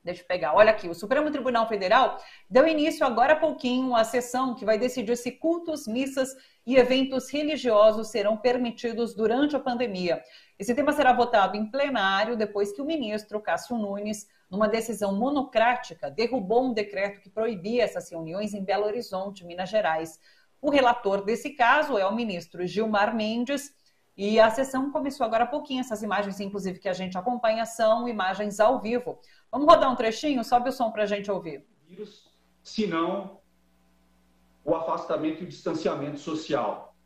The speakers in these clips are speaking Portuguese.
Deixa eu pegar. Olha aqui, o Supremo Tribunal Federal deu início agora há pouquinho à sessão que vai decidir se cultos, missas e eventos religiosos serão permitidos durante a pandemia. Esse tema será votado em plenário depois que o ministro Cássio Nunes, numa decisão monocrática, derrubou um decreto que proibia essas reuniões em Belo Horizonte, Minas Gerais. O relator desse caso é o ministro Gilmar Mendes. E a sessão começou agora há pouquinho. Essas imagens, inclusive, que a gente acompanha são imagens ao vivo. Vamos rodar um trechinho? Sobe o som para a gente ouvir. Se não, o afastamento e o distanciamento social.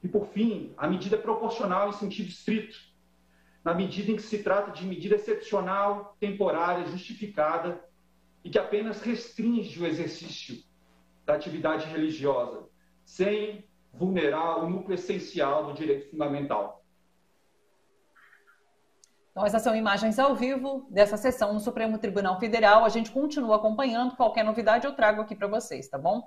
E, por fim, a medida é proporcional em sentido estrito, na medida em que se trata de medida excepcional, temporária, justificada e que apenas restringe o exercício da atividade religiosa, sem vulnerar o núcleo essencial do direito fundamental. Então, essas são imagens ao vivo dessa sessão no Supremo Tribunal Federal. A gente continua acompanhando. Qualquer novidade eu trago aqui para vocês, tá bom?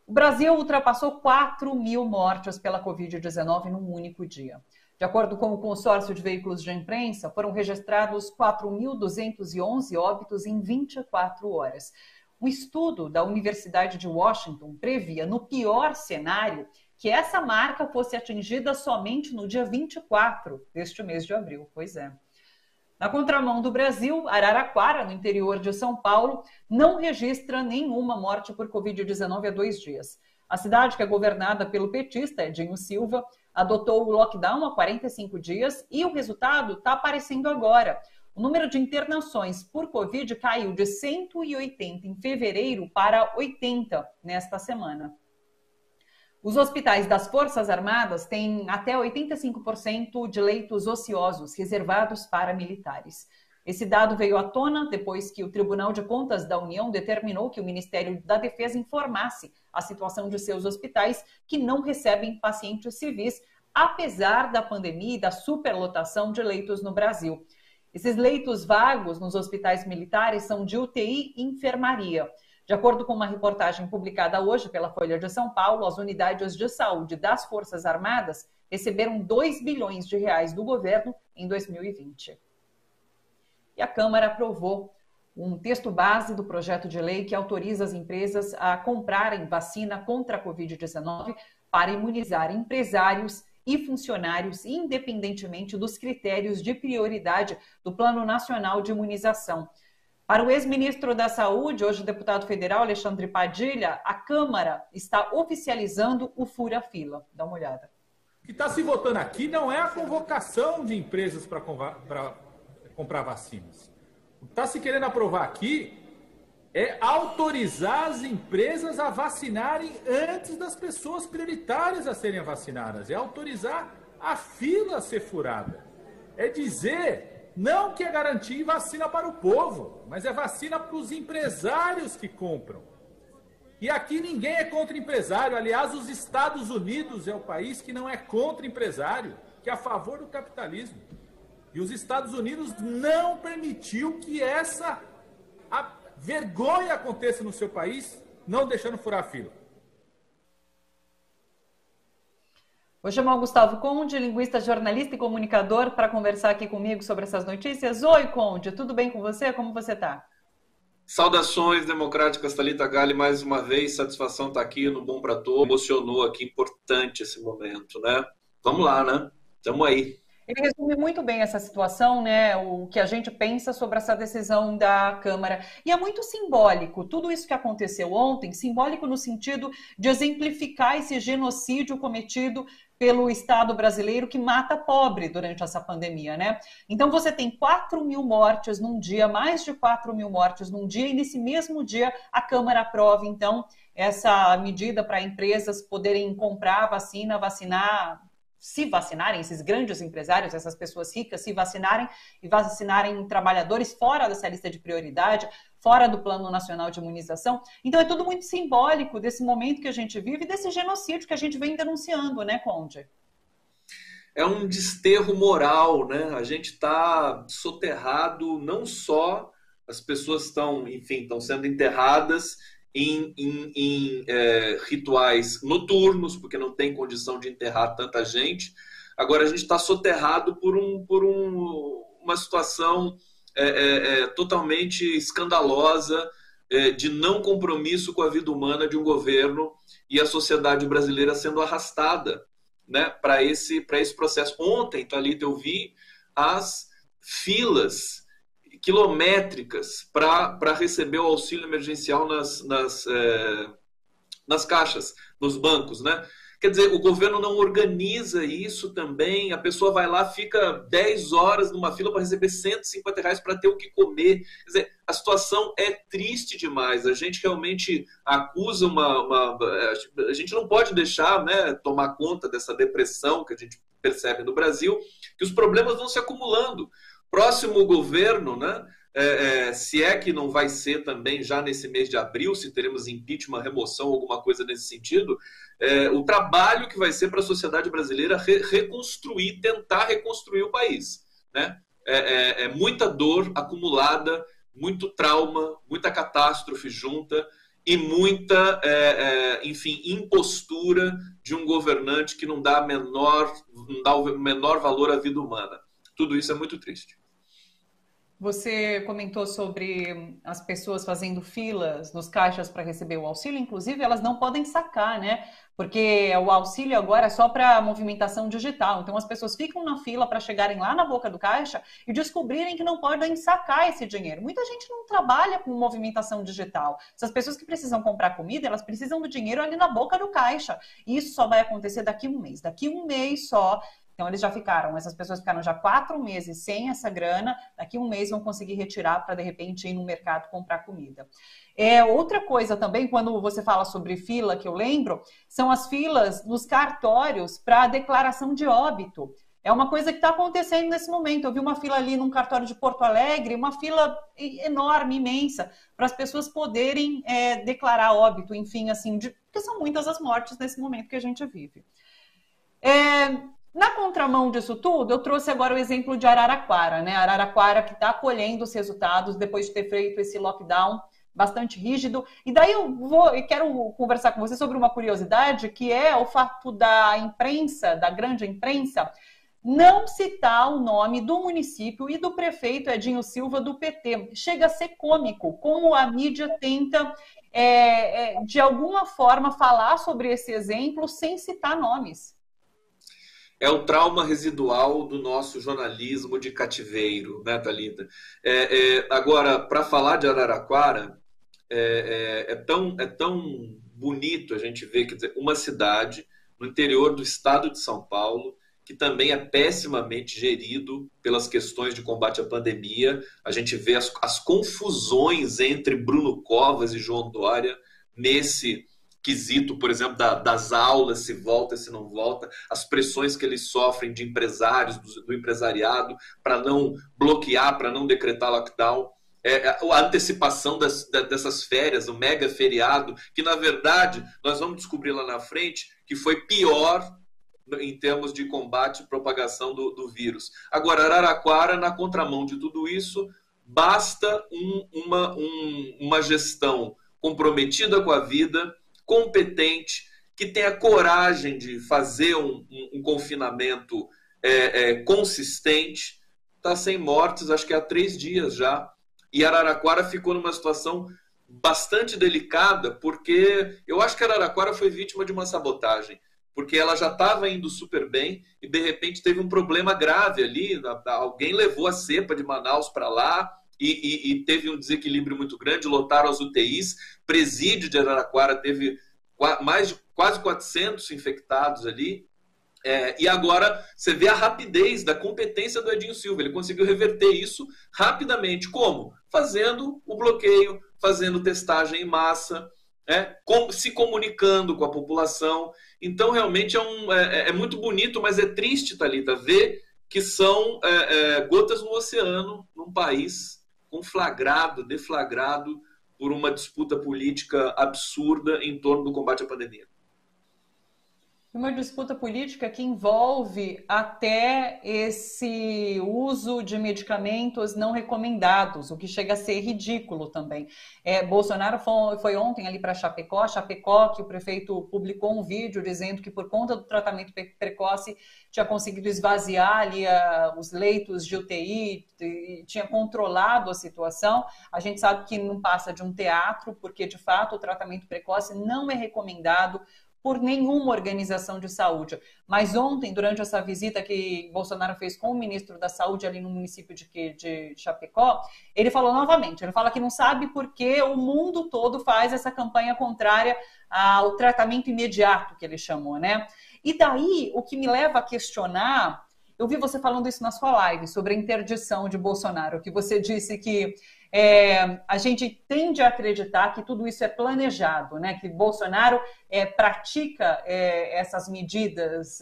O Brasil ultrapassou 4.000 mortes pela Covid-19 num único dia. De acordo com o consórcio de veículos de imprensa, foram registrados 4.211 óbitos em 24 horas. Um estudo da Universidade de Washington previa, no pior cenário, que essa marca fosse atingida somente no dia 24 deste mês de abril. Pois é. Na contramão do Brasil, Araraquara, no interior de São Paulo, não registra nenhuma morte por Covid-19 há 2 dias. A cidade, que é governada pelo petista Edinho Silva, adotou o lockdown há 45 dias e o resultado está aparecendo agora. O número de internações por Covid caiu de 180 em fevereiro para 80 nesta semana. Os hospitais das Forças Armadas têm até 85% de leitos ociosos reservados para militares. Esse dado veio à tona depois que o Tribunal de Contas da União determinou que o Ministério da Defesa informasse a situação de seus hospitais que não recebem pacientes civis, apesar da pandemia e da superlotação de leitos no Brasil. Esses leitos vagos nos hospitais militares são de UTI e enfermaria. De acordo com uma reportagem publicada hoje pela Folha de São Paulo, as unidades de saúde das Forças Armadas receberam 2 bilhões de reais do governo em 2020. E a Câmara aprovou um texto base do projeto de lei que autoriza as empresas a comprarem vacina contra a Covid-19 para imunizar empresários e funcionários, independentemente dos critérios de prioridade do Plano Nacional de Imunização. Para o ex-ministro da Saúde, hoje deputado federal, Alexandre Padilha, a Câmara está oficializando o fura-fila. Dá uma olhada. O que está se votando aqui não é a convocação de empresas para comprar vacinas. O que está se querendo aprovar aqui é autorizar as empresas a vacinarem antes das pessoas prioritárias a serem vacinadas. É autorizar a fila a ser furada. É dizer... não que é garantir vacina para o povo, mas é vacina para os empresários que compram. E aqui ninguém é contra empresário. Aliás, os Estados Unidos é o país que não é contra empresário, que é a favor do capitalismo. E os Estados Unidos não permitiu que essa vergonha aconteça no seu país, não deixando furar a fila. Vou chamar o Gustavo Conde, linguista, jornalista e comunicador, para conversar aqui comigo sobre essas notícias. Oi, Conde, tudo bem com você? Como você está? Saudações democráticas, Thalita Galli, mais uma vez, satisfação estar aqui no Bom Pra Todos. Emocionou aqui, importante esse momento, né? Vamos lá, né? Estamos aí. Ele resume muito bem essa situação, né? O que a gente pensa sobre essa decisão da Câmara. E é muito simbólico, tudo isso que aconteceu ontem, simbólico no sentido de exemplificar esse genocídio cometido pelo Estado brasileiro que mata pobre durante essa pandemia, né? Então você tem 4.000 mortes num dia, mais de 4.000 mortes num dia, e nesse mesmo dia a Câmara aprova, então, essa medida para empresas poderem comprar vacina, se vacinarem, esses grandes empresários, essas pessoas ricas se vacinarem e vacinarem trabalhadores fora dessa lista de prioridade, fora do Plano Nacional de Imunização. Então é tudo muito simbólico desse momento que a gente vive e desse genocídio que a gente vem denunciando, né, Conde? É um desterro moral, né? A gente está soterrado, não só as pessoas estão sendo enterradas em rituais noturnos, porque não tem condição de enterrar tanta gente. Agora a gente está soterrado por uma situação totalmente escandalosa, de não compromisso com a vida humana de um governo e a sociedade brasileira sendo arrastada, né, para esse processo. Ontem, Thalita, eu vi as filas quilométricas para receber o auxílio emergencial nas caixas, nos bancos, né? Quer dizer, o governo não organiza isso também, a pessoa vai lá, fica 10 horas numa fila para receber R$ 150 para ter o que comer. Quer dizer, a situação é triste demais, a gente realmente acusa a gente não pode deixar, né, tomar conta dessa depressão que a gente percebe no Brasil, que os problemas vão se acumulando. Próximo governo, né, se é que não vai ser também já nesse mês de abril, se teremos impeachment, remoção, alguma coisa nesse sentido, o trabalho que vai ser para a sociedade brasileira reconstruir, tentar reconstruir o país, né? Muita dor acumulada, muito trauma, muita catástrofe junta e muita, enfim, impostura de um governante que não dá o menor valor à vida humana. Tudo isso é muito triste. Você comentou sobre as pessoas fazendo filas nos caixas para receber o auxílio, inclusive elas não podem sacar, né? Porque o auxílio agora é só para movimentação digital. Então as pessoas ficam na fila para chegarem lá na boca do caixa e descobrirem que não podem sacar esse dinheiro. Muita gente não trabalha com movimentação digital. Essas pessoas que precisam comprar comida, elas precisam do dinheiro ali na boca do caixa. E isso só vai acontecer daqui a um mês. Daqui a um mês só. Então, essas pessoas ficaram já 4 meses sem essa grana, daqui a um mês vão conseguir retirar para, de repente, ir no mercado comprar comida. Outra coisa também, quando você fala sobre fila, que eu lembro, são as filas nos cartórios para a declaração de óbito. É uma coisa que está acontecendo nesse momento. Eu vi uma fila ali num cartório de Porto Alegre, uma fila enorme, imensa, para as pessoas poderem declarar óbito, enfim, assim, porque são muitas as mortes nesse momento que a gente vive. Na contramão disso tudo, eu trouxe agora o exemplo de Araraquara, né? Araraquara que está colhendo os resultados depois de ter feito esse lockdown bastante rígido. E daí eu quero conversar com você sobre uma curiosidade, que é o fato da imprensa, da grande imprensa, não citar o nome do município e do prefeito Edinho Silva do PT. Chega a ser cômico como a mídia tenta, de alguma forma, falar sobre esse exemplo sem citar nomes. É o trauma residual do nosso jornalismo de cativeiro, né, Thalita? Agora, para falar de Araraquara, é tão bonito a gente ver, quer dizer, uma cidade no interior do estado de São Paulo, que também é pessimamente gerido pelas questões de combate à pandemia. A gente vê as confusões entre Bruno Covas e João Dória nesse quesito, por exemplo, das aulas, se volta, se não volta, as pressões que eles sofrem de empresários, do empresariado, para não bloquear, para não decretar lockdown, a antecipação dessas férias, o mega feriado, que na verdade nós vamos descobrir lá na frente que foi pior em termos de combate e propagação do vírus. Agora, Araraquara, na contramão de tudo isso, basta uma gestão comprometida com a vida, competente, que tenha coragem de fazer um confinamento consistente. Está sem mortes, acho que há 3 dias já. E Araraquara ficou numa situação bastante delicada, porque eu acho que Araraquara foi vítima de uma sabotagem, porque ela já estava indo super bem e, de repente, teve um problema grave ali. Alguém levou a cepa de Manaus para lá, e teve um desequilíbrio muito grande, lotaram as UTIs, presídio de Araraquara teve quase 400 infectados ali, e agora você vê a rapidez da competência do Edinho Silva, ele conseguiu reverter isso rapidamente. Como? Fazendo o bloqueio, fazendo testagem em massa, se comunicando com a população. Então realmente é muito bonito, mas é triste, Thalita, ver que são gotas no oceano, num país deflagrado por uma disputa política absurda em torno do combate à pandemia. Uma disputa política que envolve até esse uso de medicamentos não recomendados, o que chega a ser ridículo também. Bolsonaro foi ontem ali para Chapecó, que o prefeito publicou um vídeo dizendo que por conta do tratamento precoce tinha conseguido esvaziar ali os leitos de UTI, e tinha controlado a situação. A gente sabe que não passa de um teatro, porque de fato o tratamento precoce não é recomendado por nenhuma organização de saúde. Mas ontem, durante essa visita que Bolsonaro fez com o ministro da Saúde ali no município de Chapecó, ele falou novamente, ele fala que não sabe por que o mundo todo faz essa campanha contrária ao tratamento imediato, que ele chamou, né? E daí, o que me leva a questionar, eu vi você falando isso na sua live, sobre a interdição de Bolsonaro, que você disse que a gente tende a acreditar que tudo isso é planejado, né? Que Bolsonaro pratica essas medidas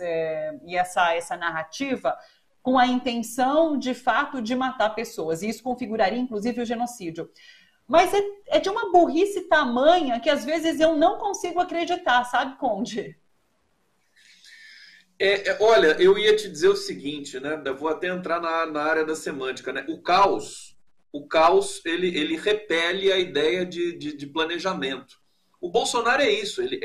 e essa narrativa com a intenção, de fato, de matar pessoas. E isso configuraria, inclusive, o genocídio. Mas é de uma burrice tamanha que, às vezes, eu não consigo acreditar, sabe, Conde? Olha, eu ia te dizer o seguinte, né? Eu vou até entrar na área da semântica, né? O caos ele repele a ideia de planejamento. O Bolsonaro é isso, ele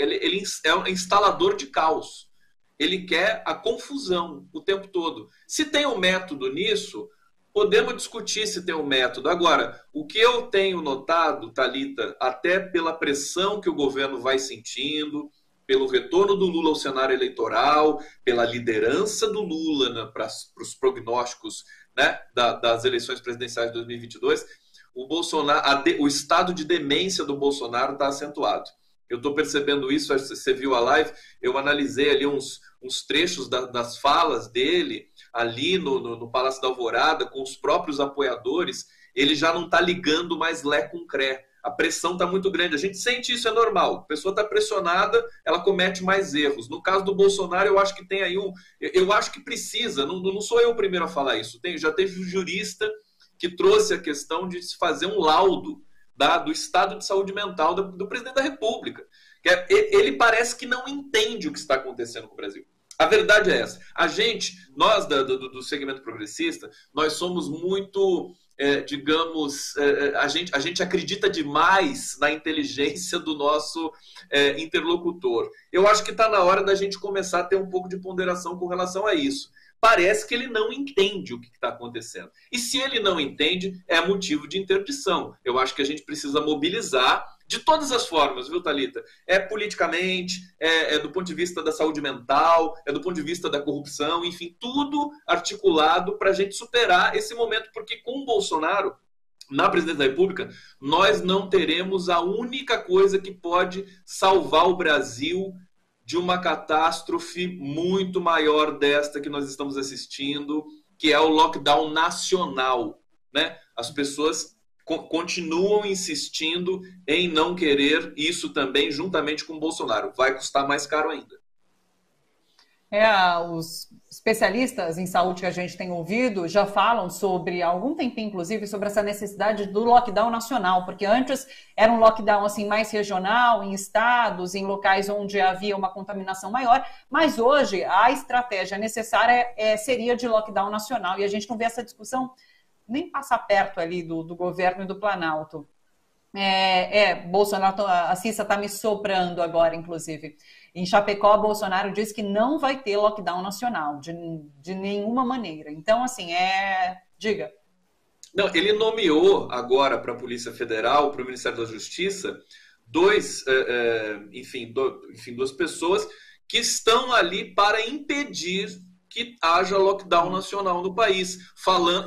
é um instalador de caos. Ele quer a confusão o tempo todo. Se tem um método nisso, podemos discutir se tem um método. Agora, o que eu tenho notado, Thalita, até pela pressão que o governo vai sentindo, pelo retorno do Lula ao cenário eleitoral, pela liderança do Lula para os prognósticos, né, das eleições presidenciais de 2022, o estado de demência do Bolsonaro está acentuado. Eu estou percebendo isso, você viu a live, eu analisei ali uns trechos das falas dele ali no Palácio da Alvorada, com os próprios apoiadores. Ele já não está ligando mais Lé com Cré. A pressão está muito grande. A gente sente isso, é normal. A pessoa está pressionada, ela comete mais erros. No caso do Bolsonaro, eu acho que tem aí eu acho que precisa, não sou eu o primeiro a falar isso. Já teve um jurista que trouxe a questão de se fazer um laudo do estado de saúde mental do presidente da República. Ele parece que não entende o que está acontecendo com o Brasil. A verdade é essa. Nós do segmento progressista, nós somos muito... a gente acredita demais na inteligência do nosso interlocutor. Eu acho que está na hora da gente começar a ter um pouco de ponderação com relação a isso. Parece que ele não entende o que está acontecendo. E se ele não entende, é motivo de interdição. Eu acho que a gente precisa mobilizar de todas as formas, viu, Thalita? Politicamente, do ponto de vista da saúde mental, do ponto de vista da corrupção, enfim, tudo articulado para a gente superar esse momento, porque com o Bolsonaro, na presidência da República, nós não teremos a única coisa que pode salvar o Brasil de uma catástrofe muito maior desta que nós estamos assistindo, que é o lockdown nacional, né? As pessoas continuam insistindo em não querer isso também, juntamente com o Bolsonaro. Vai custar mais caro ainda. Os especialistas em saúde que a gente tem ouvido já falam sobre, há algum tempinho inclusive, sobre essa necessidade do lockdown nacional, porque antes era um lockdown assim, mais regional, em estados, em locais onde havia uma contaminação maior, mas hoje a estratégia necessária seria de lockdown nacional, e a gente não vê essa discussão nem passar perto ali do governo e do Planalto. Bolsonaro, a Cissa está me soprando agora, inclusive. Em Chapecó, Bolsonaro disse que não vai ter lockdown nacional, de nenhuma maneira. Então, assim, diga. Não, ele nomeou agora para a Polícia Federal, para o Ministério da Justiça, duas pessoas que estão ali para impedir que haja lockdown nacional no país,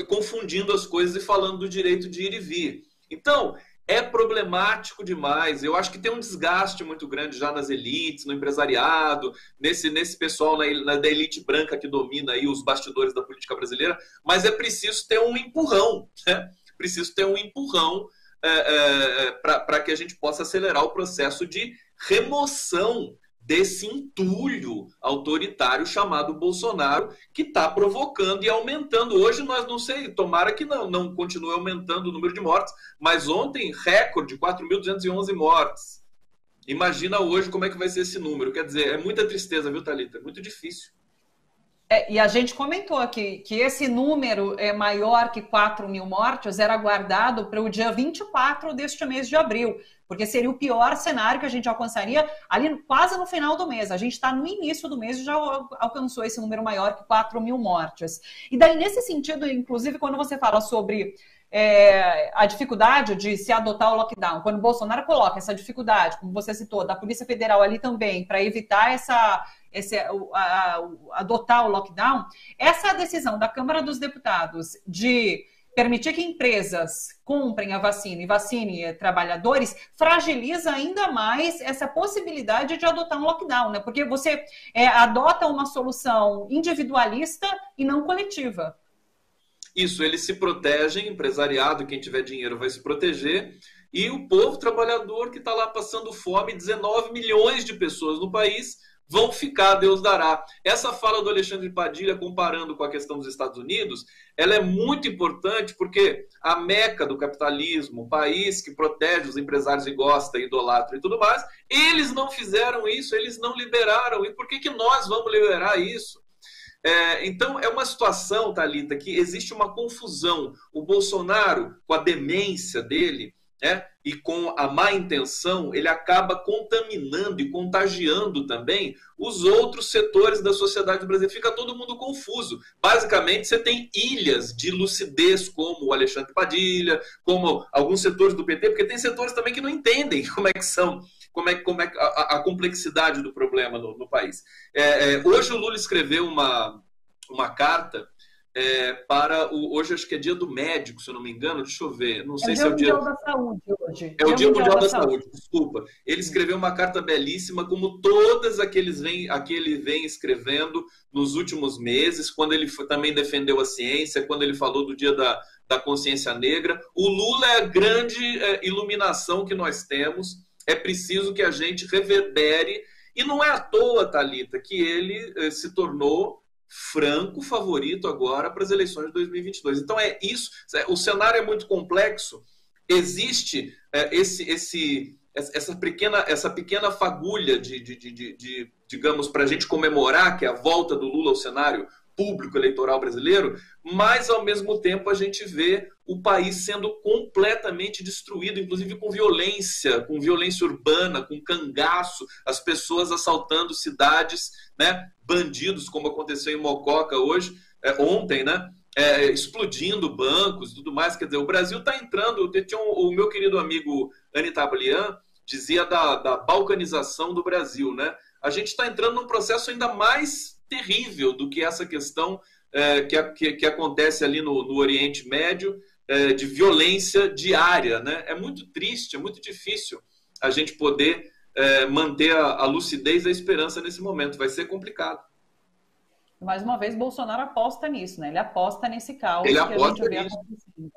confundindo as coisas e falando do direito de ir e vir. Então, é problemático demais. Eu acho que tem um desgaste muito grande já nas elites, no empresariado, nesse pessoal da elite branca que domina aí os bastidores da política brasileira, mas é preciso ter um empurrão, né? Preciso ter um empurrão para que a gente possa acelerar o processo de remoção desse entulho autoritário chamado Bolsonaro, que está provocando e aumentando. Hoje nós não sei, tomara que não continue aumentando o número de mortes, mas ontem recorde, 4.211 mortes. Imagina hoje como é que vai ser esse número. Quer dizer, é muita tristeza, viu, Thalita? É muito difícil. E a gente comentou aqui que esse número é maior que 4 mil mortes era guardado para o dia 24 deste mês de abril, porque seria o pior cenário que a gente alcançaria ali quase no final do mês. A gente está no início do mês e já alcançou esse número maior que 4 mil mortes. E daí, nesse sentido, inclusive, quando você fala sobre a dificuldade de se adotar o lockdown, quando o Bolsonaro coloca essa dificuldade, como você citou, da Polícia Federal ali também, para evitar adotar o lockdown, essa decisão da Câmara dos Deputados de permitir que empresas comprem a vacina e vacinem trabalhadores fragiliza ainda mais essa possibilidade de adotar um lockdown, né? Porque você adota uma solução individualista e não coletiva. Isso, eles se protegem, empresariado, quem tiver dinheiro vai se proteger, e o povo trabalhador que está lá passando fome, 19 milhões de pessoas no país, vão ficar, Deus dará. Essa fala do Alexandre Padilha, comparando com a questão dos Estados Unidos, ela é muito importante porque a meca do capitalismo, o país que protege os empresários e gosta, idolatra e tudo mais, eles não fizeram isso, eles não liberaram. E por que nós vamos liberar isso? Então, é uma situação, Thalita, que existe uma confusão. O Bolsonaro, com a demência dele, e com a má intenção, ele acaba contaminando e contagiando também os outros setores da sociedade brasileira. Fica todo mundo confuso. Basicamente, você tem ilhas de lucidez, como o Alexandre Padilha, como alguns setores do PT, porque tem setores também que não entendem como é que são, como é a complexidade do problema no país. Hoje o Lula escreveu uma carta para hoje acho que é dia do médico, se eu não me engano, deixa eu ver, não sei se é o dia da saúde hoje. É o dia mundial da saúde, desculpa. Ele escreveu uma carta belíssima, como todas a que ele vem escrevendo nos últimos meses, quando ele também defendeu a ciência, quando ele falou do dia da consciência negra. O Lula é a grande iluminação que nós temos. É preciso que a gente reverbere, e não é à toa, Thalita, que ele se tornou franco favorito agora para as eleições de 2022. Então é isso, o cenário é muito complexo, existe essa pequena fagulha digamos, para a gente comemorar, que é a volta do Lula ao cenário público eleitoral brasileiro, mas ao mesmo tempo a gente vê o país sendo completamente destruído, inclusive com violência urbana, com cangaço, as pessoas assaltando cidades, né? Bandidos, como aconteceu em Mococa ontem, né? Explodindo bancos e tudo mais. Quer dizer, o Brasil está entrando. O meu querido amigo Anitablian dizia da balcanização do Brasil, né? A gente está entrando num processo ainda mais terrível do que essa questão que acontece ali no Oriente Médio, de violência diária, né? É muito triste, é muito difícil a gente poder manter a lucidez e a esperança nesse momento. Vai ser complicado. Mais uma vez, Bolsonaro aposta nisso, né? Ele aposta nesse caos que a gente vê acontecendo.